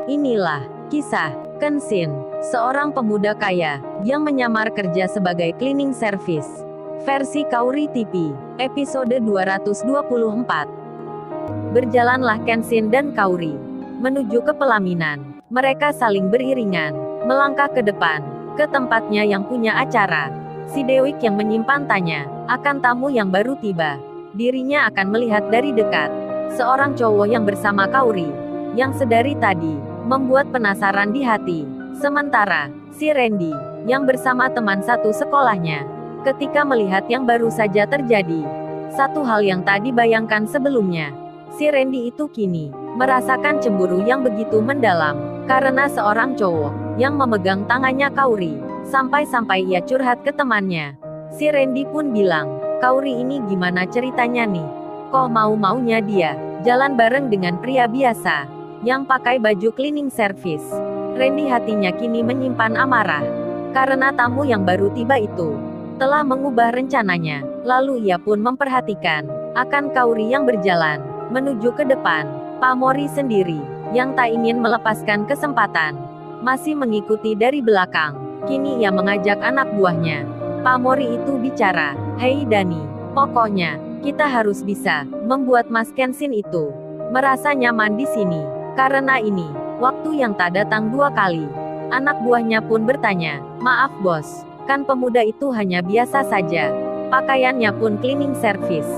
Inilah kisah Kenshin, seorang pemuda kaya yang menyamar kerja sebagai cleaning service. Versi Kaori TV, episode 224. Berjalanlah Kenshin dan Kaori menuju ke pelaminan. Mereka saling beriringan, melangkah ke depan, ke tempatnya yang punya acara. Si Dewik yang menyimpan tanya akan tamu yang baru tiba. Dirinya akan melihat dari dekat seorang cowok yang bersama Kaori, yang sedari tadi membuat penasaran di hati. Sementara si Randy, yang bersama teman satu sekolahnya, ketika melihat yang baru saja terjadi, satu hal yang tak dibayangkan sebelumnya, si Randy itu kini merasakan cemburu yang begitu mendalam, karena seorang cowok yang memegang tangannya Kaori, sampai-sampai ia curhat ke temannya. Si Randy pun bilang, "Kaori ini gimana ceritanya nih? Kok mau-maunya dia jalan bareng dengan pria biasa yang pakai baju cleaning service?" Randy hatinya kini menyimpan amarah, karena tamu yang baru tiba itu telah mengubah rencananya. Lalu ia pun memperhatikan akan Kaori yang berjalan menuju ke depan. Pamori sendiri, yang tak ingin melepaskan kesempatan, masih mengikuti dari belakang. Kini ia mengajak anak buahnya. Pamori itu bicara, "Hei Dani, pokoknya kita harus bisa membuat Mas Kenshin itu merasa nyaman di sini. Karena ini waktu yang tak datang dua kali." Anak buahnya pun bertanya, "Maaf bos, kan pemuda itu hanya biasa saja. Pakaiannya pun cleaning service.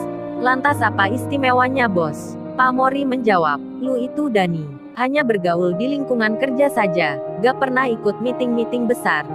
Lantas apa istimewanya bos?" Pamori menjawab, "Lu itu Dani hanya bergaul di lingkungan kerja saja, gak pernah ikut meeting-meeting besar.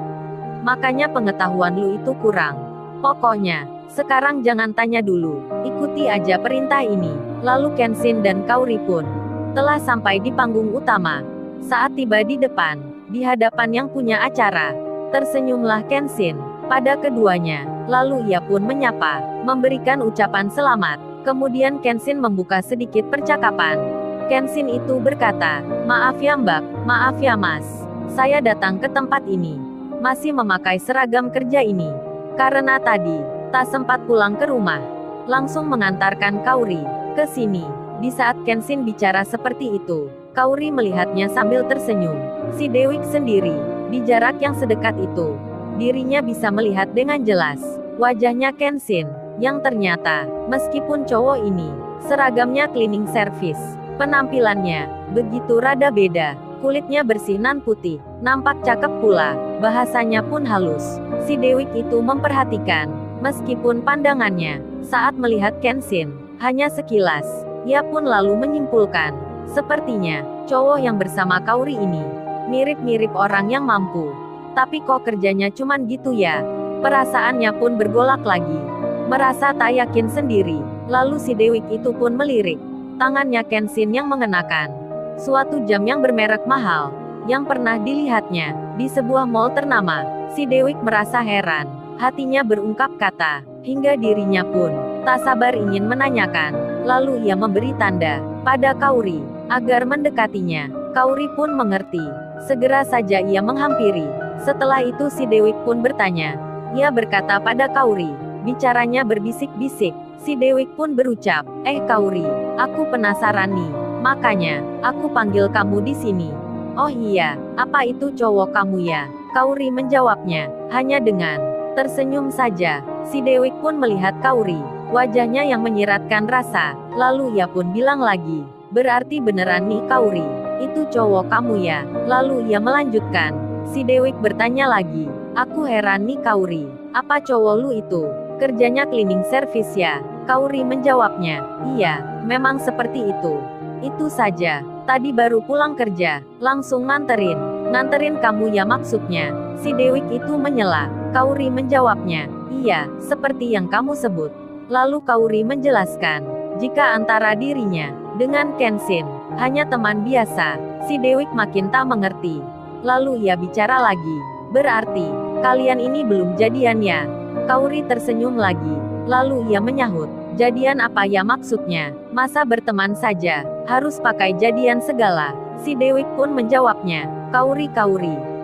Makanya pengetahuan lu itu kurang. Pokoknya sekarang jangan tanya dulu, ikuti aja perintah ini." Lalu Kenshin dan Kaori pun telah sampai di panggung utama. Saat tiba di depan, di hadapan yang punya acara, tersenyumlah Kenshin pada keduanya. Lalu ia pun menyapa, memberikan ucapan selamat. Kemudian Kenshin membuka sedikit percakapan. Kenshin itu berkata, "Maaf ya Mbak, maaf ya Mas. Saya datang ke tempat ini masih memakai seragam kerja ini karena tadi tak sempat pulang ke rumah. Langsung mengantarkan Kaori ke sini." Di saat Kenshin bicara seperti itu, Kaori melihatnya sambil tersenyum. Si Dewik sendiri, di jarak yang sedekat itu, dirinya bisa melihat dengan jelas wajahnya Kenshin, yang ternyata, meskipun cowok ini seragamnya cleaning service, penampilannya begitu rada beda. Kulitnya bersih nan putih, nampak cakep pula, bahasanya pun halus. Si Dewik itu memperhatikan, meskipun pandangannya saat melihat Kenshin hanya sekilas. Ia pun lalu menyimpulkan, sepertinya cowok yang bersama Kaori ini mirip-mirip orang yang mampu. Tapi kok kerjanya cuman gitu ya? Perasaannya pun bergolak lagi, merasa tak yakin sendiri. Lalu si Dewik itu pun melirik tangannya Kenshin yang mengenakan suatu jam yang bermerek mahal, yang pernah dilihatnya di sebuah mall ternama. Si Dewik merasa heran, hatinya berungkap kata, hingga dirinya pun tak sabar ingin menanyakan. Lalu ia memberi tanda pada Kaori agar mendekatinya. Kaori pun mengerti. Segera saja ia menghampiri. Setelah itu si Dewik pun bertanya. Ia berkata pada Kaori, bicaranya berbisik-bisik. Si Dewik pun berucap, Kaori, aku penasaran nih. Makanya aku panggil kamu di sini." "Oh iya, apa itu cowok kamu ya?" Kaori menjawabnya, hanya dengan tersenyum saja. Si Dewik pun melihat Kaori, wajahnya yang menyiratkan rasa. Lalu ia pun bilang lagi, "Berarti beneran nih Kaori, itu cowok kamu ya?" Lalu ia melanjutkan. Si Dewik bertanya lagi, "Aku heran nih Kaori, apa cowok lu itu kerjanya cleaning service ya?" Kaori menjawabnya, "Iya, memang seperti itu. Itu saja, tadi baru pulang kerja, langsung nganterin kamu ya maksudnya." Si Dewik itu menyela. Kaori menjawabnya, "Iya, seperti yang kamu sebut." Lalu Kaori menjelaskan, jika antara dirinya dengan Kenshin hanya teman biasa. Si Dewik makin tak mengerti. Lalu ia bicara lagi, "Berarti kalian ini belum jadian ya?" Kaori tersenyum lagi. Lalu ia menyahut, "Jadian apa ya maksudnya? Masa berteman saja harus pakai jadian segala?" Si Dewik pun menjawabnya, Kaori,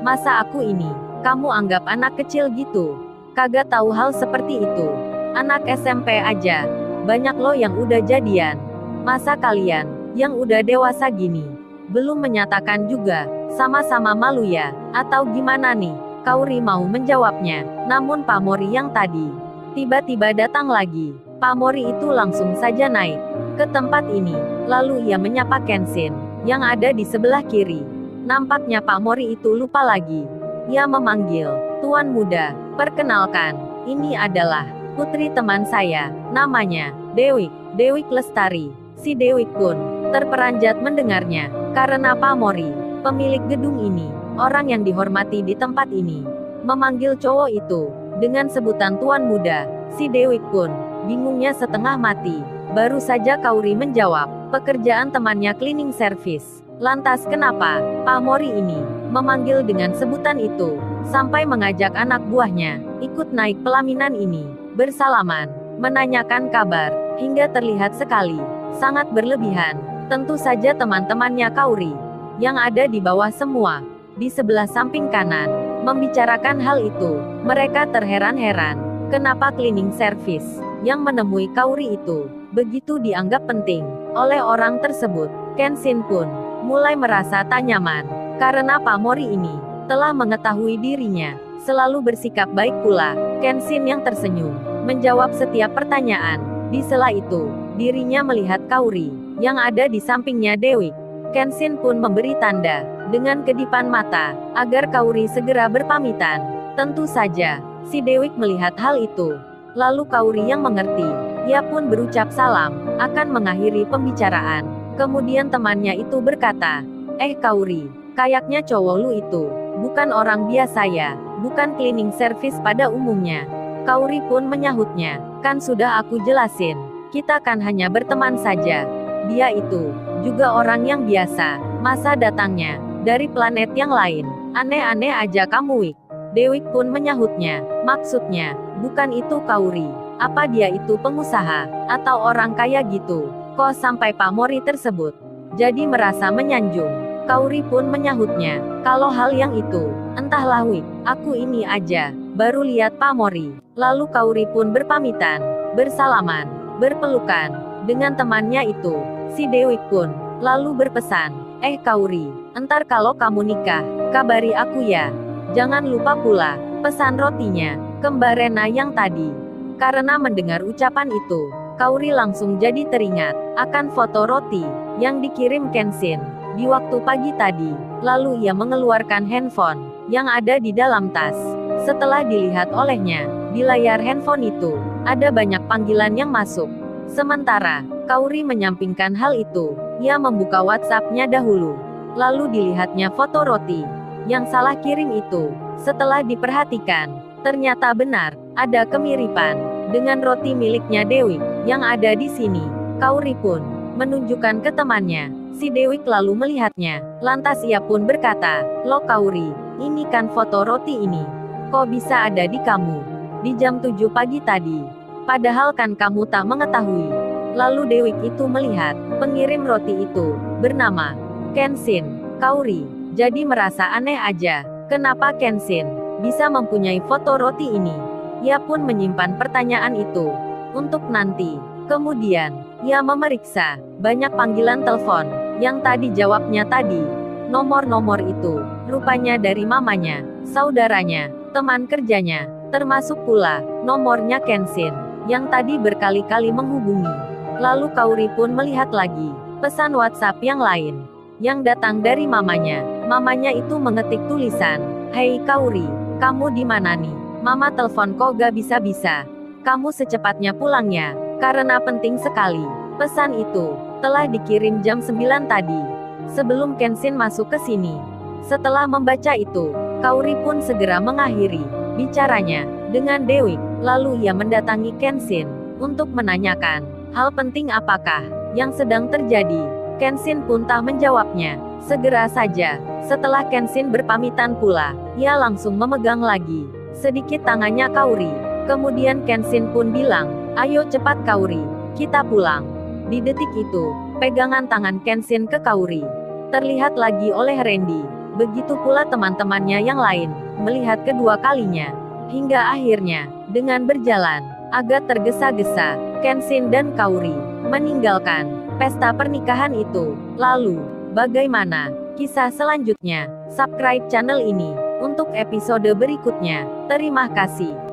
masa aku ini kamu anggap anak kecil gitu? Kagak tahu hal seperti itu. Anak SMP aja banyak loh yang udah jadian. Masa kalian yang udah dewasa gini Belum menyatakan juga, sama-sama malu ya, atau gimana nih? Kauri mau menjawabnya, namun Pamori yang tadi tiba-tiba datang lagi. Pamori itu langsung saja naik ke tempat ini, lalu ia menyapa Kenshin, yang ada di sebelah kiri. Nampaknya Pamori itu lupa lagi. Ia memanggil, "Tuan muda, perkenalkan, ini adalah putri teman saya, namanya Dewi, Dewi Lestari." Si Dewi pun terperanjat mendengarnya, karena Pamori, pemilik gedung ini, orang yang dihormati di tempat ini, memanggil cowok itu dengan sebutan tuan muda. Si Dewi pun bingungnya setengah mati. Baru saja Kauri menjawab, pekerjaan temannya cleaning service. Lantas kenapa Pamori ini memanggil dengan sebutan itu, sampai mengajak anak buahnya ikut naik pelaminan ini, bersalaman, menanyakan kabar, hingga terlihat sekali sangat berlebihan. Tentu saja teman-temannya Kauri yang ada di bawah semua, di sebelah samping kanan, membicarakan hal itu. Mereka terheran-heran, kenapa cleaning service yang menemui Kauri itu begitu dianggap penting oleh orang tersebut. Kenshin pun mulai merasa tak nyaman, karena Pamori ini telah mengetahui dirinya selalu bersikap baik pula. Kenshin yang tersenyum menjawab setiap pertanyaan. Di sela itu, dirinya melihat Kauri yang ada di sampingnya Dewi. Kenshin pun memberi tanda dengan kedipan mata agar Kauri segera berpamitan. Tentu saja si Dewi melihat hal itu. Lalu Kauri yang mengerti, ia pun berucap salam, akan mengakhiri pembicaraan. Kemudian temannya itu berkata, Kauri, kayaknya cowok lu itu bukan orang biasa ya, bukan cleaning service pada umumnya. Kauri pun menyahutnya, kan sudah aku jelasin, kita kan hanya berteman saja. Dia itu juga orang yang biasa, masa datangnya dari planet yang lain, aneh-aneh aja kamu Wik. Dewi pun menyahutnya, maksudnya, bukan itu Kauri, apa dia itu pengusaha, atau orang kaya gitu, kok sampai Pamori tersebut jadi merasa menyanjung. Kauri pun menyahutnya, kalau hal yang itu, entahlah Wik, aku ini aja baru lihat Pamori. Lalu Kauri pun berpamitan, bersalaman, berpelukan dengan temannya itu. Si Dewi pun lalu berpesan, Kauri, entar kalau kamu nikah, kabari aku ya. Jangan lupa pula pesan rotinya, kembar Rena yang tadi. Karena mendengar ucapan itu, Kauri langsung jadi teringat akan foto roti yang dikirim Kenshin di waktu pagi tadi. Lalu ia mengeluarkan handphone yang ada di dalam tas. Setelah dilihat olehnya, di layar handphone itu ada banyak panggilan yang masuk. Sementara Kauri menyampingkan hal itu, ia membuka WhatsApp-nya dahulu. Lalu dilihatnya foto roti yang salah kirim itu. Setelah diperhatikan, ternyata benar ada kemiripan dengan roti miliknya Dewi yang ada di sini. Kauri pun menunjukkan ke temannya. Si Dewi lalu melihatnya. Lantas ia pun berkata, "Lo Kauri, ini kan foto roti ini. Kok bisa ada di kamu di jam 7 pagi tadi? Padahal kan kamu tak mengetahui." Lalu Dewi itu melihat pengirim roti itu bernama Kenshin. Kauri jadi merasa aneh aja, kenapa Kenshin bisa mempunyai foto roti ini. Ia pun menyimpan pertanyaan itu untuk nanti. Kemudian ia memeriksa banyak panggilan telepon yang tadi jawabnya tadi. Nomor-nomor itu rupanya dari mamanya, saudaranya, teman kerjanya, termasuk pula nomornya Kenshin yang tadi berkali-kali menghubungi. Lalu Kauri pun melihat lagi pesan WhatsApp yang lain yang datang dari mamanya. Mamanya itu mengetik tulisan, "Hei Kauri, kamu di mana nih? Mama telepon kok gak bisa-bisa. Kamu secepatnya pulang ya, karena penting sekali." Pesan itu telah dikirim jam 9 tadi, sebelum Kenshin masuk ke sini. Setelah membaca itu, Kauri pun segera mengakhiri bicaranya dengan Dewi. Lalu ia mendatangi Kenshin untuk menanyakan hal penting apakah yang sedang terjadi. Kenshin pun tak menjawabnya. Segera saja, setelah Kenshin berpamitan pula, ia langsung memegang lagi sedikit tangannya Kauri. Kemudian Kenshin pun bilang, "Ayo cepat Kauri, kita pulang." Di detik itu, pegangan tangan Kenshin ke Kauri terlihat lagi oleh Randy. Begitu pula teman-temannya yang lain, melihat kedua kalinya. Hingga akhirnya, dengan berjalan agak tergesa-gesa, Kenshin dan Kauri meninggalkan pesta pernikahan itu. Lalu, Bagaimana kisah selanjutnya? Subscribe channel ini untuk episode berikutnya. Terima kasih.